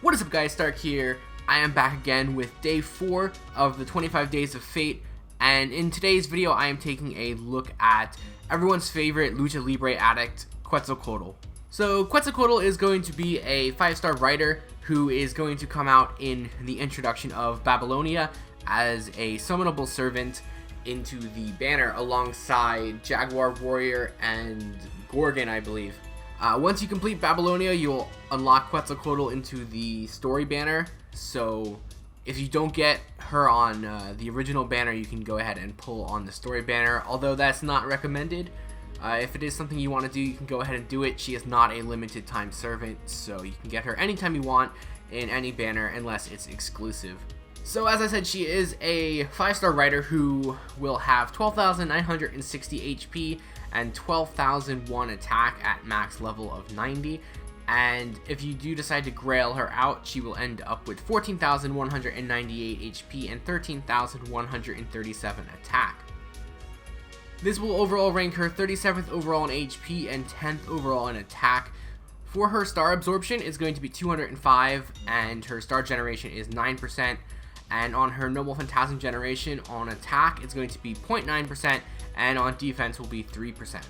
What is up guys, Stark here. I am back again with day 4 of the 25 Days of Fate, and in today's video I am taking a look at everyone's favorite Lucha Libre addict, Quetzalcoatl. So Quetzalcoatl is going to be a 5-star writer who is going to come out in the introduction of Babylonia as a summonable servant into the banner alongside Jaguar Warrior and Gorgon, I believe. Once you complete Babylonia, you'll unlock Quetzalcoatl into the story banner. So if you don't get her on the original banner, you can go ahead and pull on the story banner, although that's not recommended. If it is something you want to do, you can go ahead and do it. She is not a limited time servant, so you can get her anytime you want in any banner unless it's exclusive. So as I said, she is a 5-star writer who will have 12,960 HP and 12,001 attack at max level of 90, and if you do decide to grail her out, she will end up with 14,198 HP and 13,137 attack. This will overall rank her 37th overall in HP and 10th overall in attack. For her star absorption, it's going to be 205, and her star generation is 9%. And on her Noble Phantasm generation, on attack, it's going to be 0.9%, and on defense will be 3%.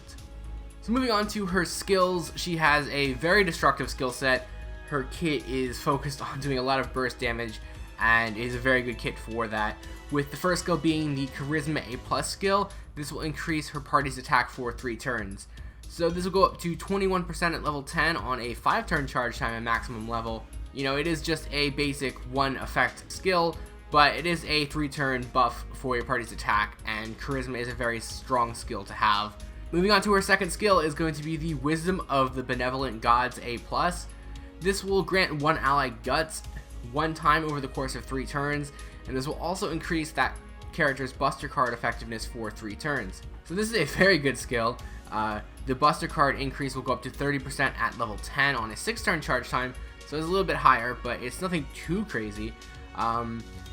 So moving on to her skills, she has a very destructive skill set. Her kit is focused on doing a lot of burst damage, and is a very good kit for that. With the first skill being the Charisma A+ skill, this will increase her party's attack for 3 turns. So this will go up to 21% at level 10 on a 5-turn charge time at maximum level. You know, it is just a basic 1 effect skill, but it is a 3-turn buff for your party's attack, and Charisma is a very strong skill to have. Moving on to her second skill is going to be the Wisdom of the Benevolent Gods A+. This will grant one ally guts 1 time over the course of 3 turns, and this will also increase that character's Buster card effectiveness for 3 turns. So this is a very good skill. The Buster card increase will go up to 30% at level 10 on a 6-turn charge time, so it's a little bit higher, but it's nothing too crazy.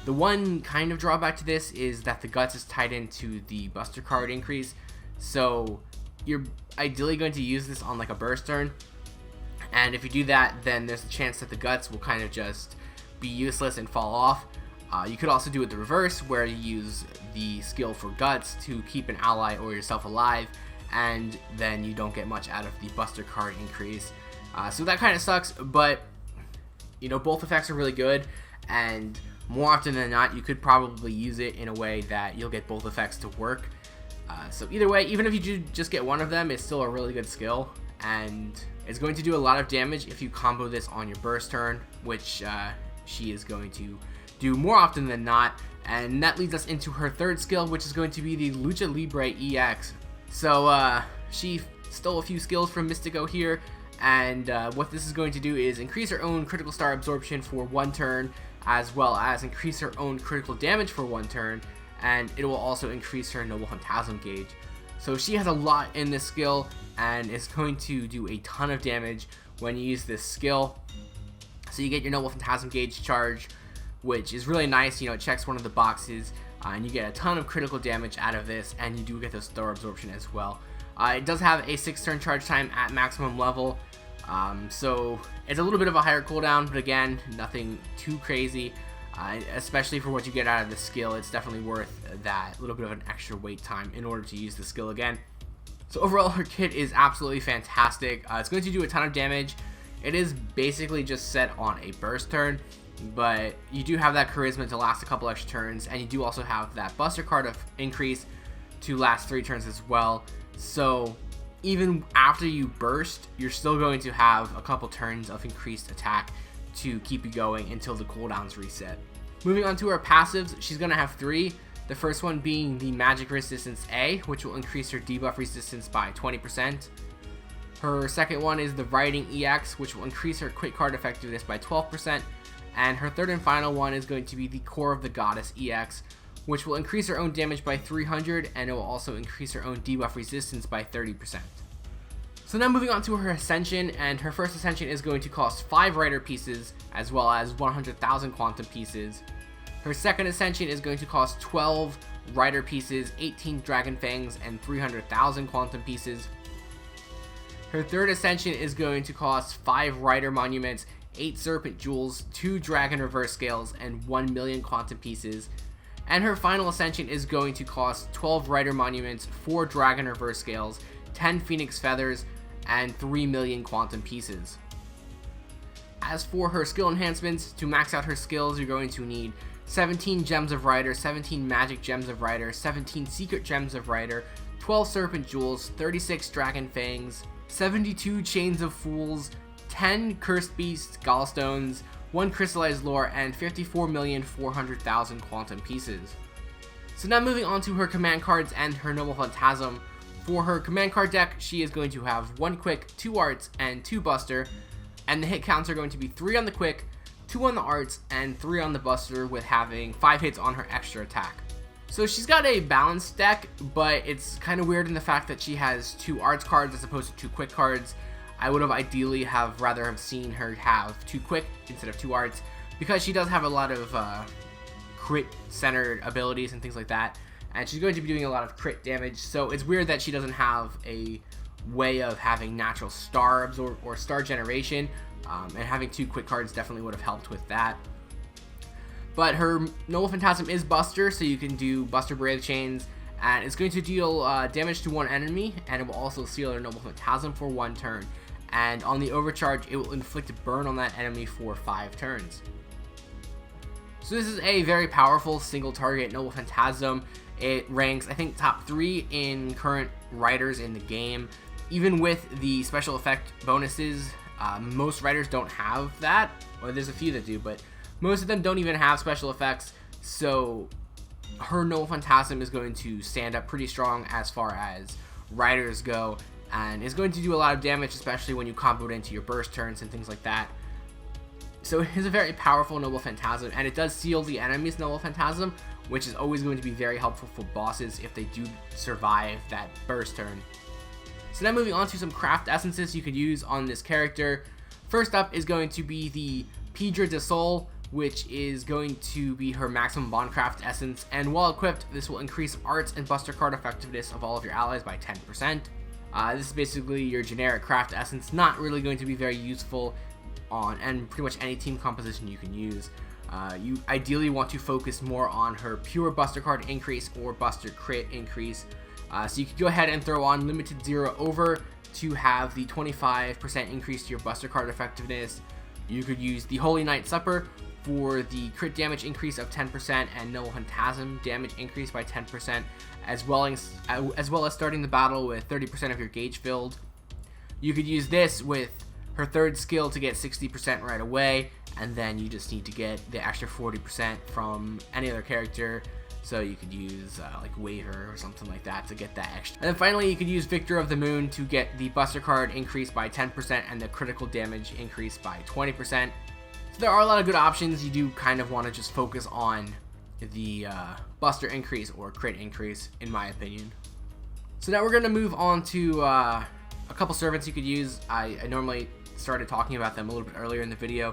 The one kind of drawback to this is that the guts is tied into the Buster card increase, so you're ideally going to use this on like a burst turn, and if you do that, then there's a chance that the guts will kind of just be useless and fall off. You could also do it the reverse, where you use the skill for guts to keep an ally or yourself alive, and then you don't get much out of the Buster card increase. So that kind of sucks, but you know, both effects are really good, and more often than not, you could probably use it in a way that you'll get both effects to work. So either way, even if you do just get one of them, it's still a really good skill, and it's going to do a lot of damage if you combo this on your burst turn, which she is going to do more often than not. And that leads us into her third skill, which is going to be the Lucha Libre EX. So she stole a few skills from Mystico here, and what this is going to do is increase her own critical star absorption for 1 turn, as well as increase her own critical damage for 1 turn, and it will also increase her Noble Phantasm gauge. So she has a lot in this skill, and it's going to do a ton of damage when you use this skill. So you get your Noble Phantasm gauge charge, which is really nice. You know, it checks one of the boxes, and you get a ton of critical damage out of this, and you do get the star absorption as well. It does have a 6-turn charge time at maximum level, so it's a little bit of a higher cooldown, but again, nothing too crazy, especially for what you get out of the skill. It's definitely worth that little bit of an extra wait time in order to use the skill again. So overall, her kit is absolutely fantastic. It's going to do a ton of damage. It is basically just set on a burst turn, but you do have that Charisma to last a couple extra turns, and you do also have that Buster card of increase to last 3 turns as well. So even after you burst, you're still going to have a couple turns of increased attack to keep you going until the cooldowns reset. Moving on to her passives, she's going to have 3. The first one being the Magic Resistance A, which will increase her debuff resistance by 20%. Her second one is the Writing EX, which will increase her quick card effectiveness by 12%. And her third and final one is going to be the Core of the Goddess EX, which will increase her own damage by 300, and it will also increase her own debuff resistance by 30%. So now moving on to her Ascension, and her first Ascension is going to cost 5 Rider pieces, as well as 100,000 Quantum pieces. Her second Ascension is going to cost 12 Rider pieces, 18 Dragon Fangs, and 300,000 Quantum pieces. Her third Ascension is going to cost 5 Rider Monuments, 8 Serpent Jewels, 2 Dragon Reverse Scales, and 1 million Quantum Pieces. And her final ascension is going to cost 12 Rider Monuments, 4 Dragon Reverse Scales, 10 Phoenix Feathers, and 3 million Quantum Pieces. As for her skill enhancements, to max out her skills, you're going to need 17 Gems of Rider, 17 Magic Gems of Rider, 17 Secret Gems of Rider, 12 Serpent Jewels, 36 Dragon Fangs, 72 Chains of Fools, 10 Cursed Beasts Gallstones, 1 Crystallized Lore, and 54,400,000 Quantum Pieces. So now moving on to her command cards and her Noble Phantasm. For her command card deck, she is going to have 1 Quick, 2 Arts, and 2 Buster, and the hit counts are going to be 3 on the Quick, 2 on the Arts, and 3 on the Buster, with having 5 hits on her extra attack. So she's got a balanced deck, but it's kind of weird in the fact that she has 2 Arts cards as opposed to 2 Quick cards. I would have ideally rather have seen her have 2 Quick instead of 2 Arts, because she does have a lot of crit-centered abilities and things like that, and she's going to be doing a lot of crit damage, so it's weird that she doesn't have a way of having natural star or star generation, and having 2 Quick cards definitely would have helped with that. But her Noble Phantasm is Buster, so you can do Buster Brave Chains, and it's going to deal damage to one enemy, and it will also seal her Noble Phantasm for 1 turn. And on the overcharge, it will inflict a burn on that enemy for 5 turns. So this is a very powerful single target Noble Phantasm. It ranks, I think, top 3 in current riders in the game. Even with the special effect bonuses, most riders don't have that. Or there's a few that do, but most of them don't even have special effects. So her Noble Phantasm is going to stand up pretty strong as far as riders go, and is going to do a lot of damage, especially when you combo it into your burst turns and things like that. So it is a very powerful Noble Phantasm, and it does seal the enemy's Noble Phantasm, which is always going to be very helpful for bosses if they do survive that burst turn. So now moving on to some craft essences you could use on this character. First up is going to be the Piedra de Sol, which is going to be her maximum Bondcraft essence, and while equipped, this will increase Arts and Buster card effectiveness of all of your allies by 10%. This is basically your generic craft essence, not really going to be very useful on and pretty much any team composition you can use. You ideally want to focus more on her pure Buster card increase or Buster crit increase. So you could go ahead and throw on Limited Zero Over to have the 25% increase to your Buster card effectiveness. You could use the Holy Night Supper for the crit damage increase of 10% and Noble Phantasm damage increase by 10%, as well as starting the battle with 30% of your gauge filled. You could use this with her third skill to get 60% right away, and then you just need to get the extra 40% from any other character. So you could use like Waver or something like that to get that extra. And then finally, you could use Victor of the Moon to get the Buster card increased by 10% and the critical damage increased by 20%. So there are a lot of good options. You do kind of want to just focus on the Buster increase or crit increase, in my opinion. So now we're going to move on to a couple servants you could use. I normally started talking about them a little bit earlier in the video,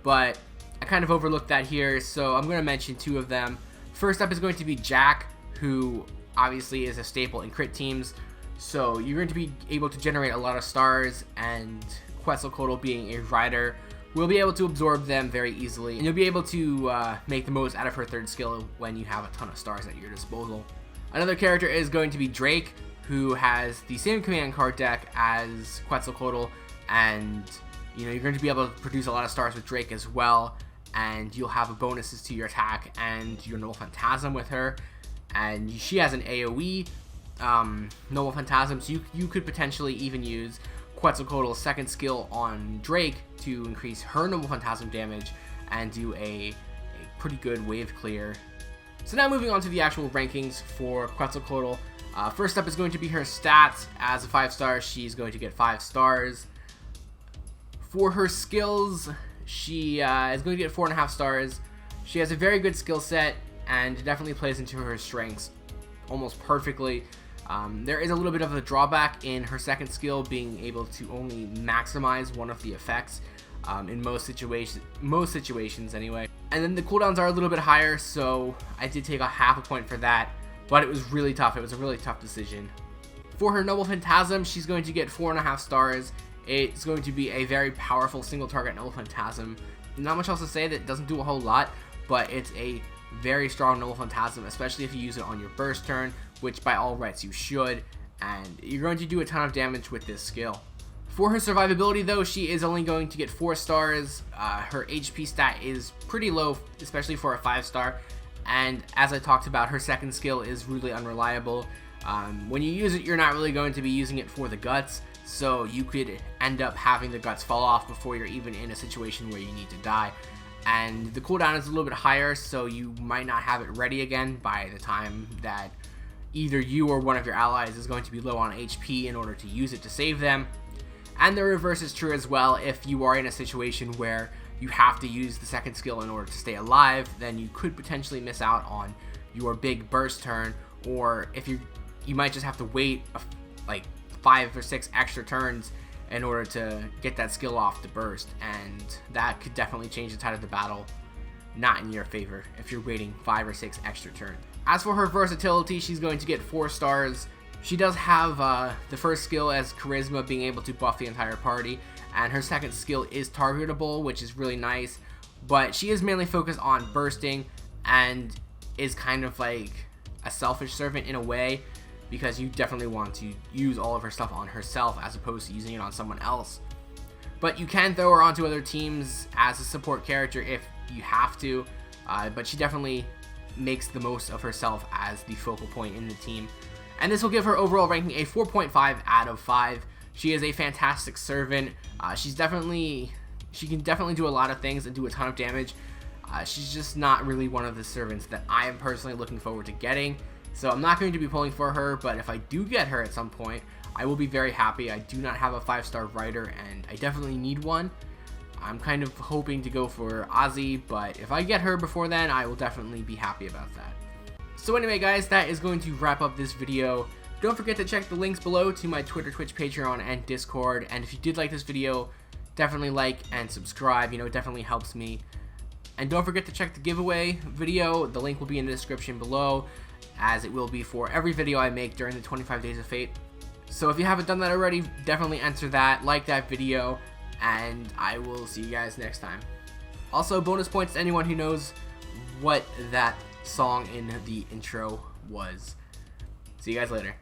but I kind of overlooked that here, so I'm going to mention 2 of them. First up is going to be Jack, who obviously is a staple in crit teams, so you're going to be able to generate a lot of stars, and Quetzalcoatl, being a rider, will be able to absorb them very easily, and you'll be able to make the most out of her third skill when you have a ton of stars at your disposal. Another character is going to be Drake, who has the same command card deck as Quetzalcoatl, and you're going to be able to produce a lot of stars with Drake as well, and you'll have bonuses to your attack and your Noble Phantasm with her, and she has an AoE Noble Phantasm, so you could potentially even use Quetzalcoatl's second skill on Drake to increase her Noble Phantasm damage and do a pretty good wave clear. So now moving on to the actual rankings for Quetzalcoatl. First up is going to be her stats. As a 5-star, she's going to get 5 stars. For her skills, she is going to get 4.5 stars. She has a very good skill set and definitely plays into her strengths almost perfectly. There is a little bit of a drawback in her second skill being able to only maximize one of the effects in most situations anyway. And then the cooldowns are a little bit higher, so I did take a half a point for that, but it was really tough. It was a really tough decision. For her Noble Phantasm, she's going to get 4.5 stars. It's going to be a very powerful single target Null Phantasm. Not much else to say, that doesn't do a whole lot, but it's a very strong Null Phantasm, especially if you use it on your burst turn, which by all rights you should, and you're going to do a ton of damage with this skill. For her survivability though, she is only going to get 4 stars. Her HP stat is pretty low, especially for a 5-star, and as I talked about, her second skill is really unreliable. When you use it, you're not really going to be using it for the guts, so you could end up having the guts fall off before you're even in a situation where you need to die. And the cooldown is a little bit higher, so you might not have it ready again by the time that either you or one of your allies is going to be low on HP in order to use it to save them. And the reverse is true as well. If you are in a situation where you have to use the second skill in order to stay alive, then you could potentially miss out on your big burst turn, or if you might just have to wait like 5 or 6 extra turns in order to get that skill off the burst, and that could definitely change the tide of the battle, not in your favor if you're waiting 5 or 6 extra turns. As for her versatility, she's going to get 4 stars. She does have the first skill as Charisma, being able to buff the entire party, and her second skill is targetable, which is really nice, but she is mainly focused on bursting and is kind of like a selfish servant in a way, because you definitely want to use all of her stuff on herself as opposed to using it on someone else. But you can throw her onto other teams as a support character if you have to, but she definitely makes the most of herself as the focal point in the team. And this will give her overall ranking a 4.5 out of 5. She is a fantastic servant. She can definitely do a lot of things and do a ton of damage. She's just not really one of the servants that I am personally looking forward to getting. So I'm not going to be pulling for her, but if I do get her at some point, I will be very happy. I do not have a 5-star rider, and I definitely need one. I'm kind of hoping to go for Ozzy, but if I get her before then, I will definitely be happy about that. So anyway guys, that is going to wrap up this video. Don't forget to check the links below to my Twitter, Twitch, Patreon, and Discord. And if you did like this video, definitely like and subscribe. It definitely helps me. And don't forget to check the giveaway video. The link will be in the description below, as it will be for every video I make during the 25 Days of Fate. So if you haven't done that already, definitely enter that, like that video, and I will see you guys next time. Also, bonus points to anyone who knows what that song in the intro was. See you guys later.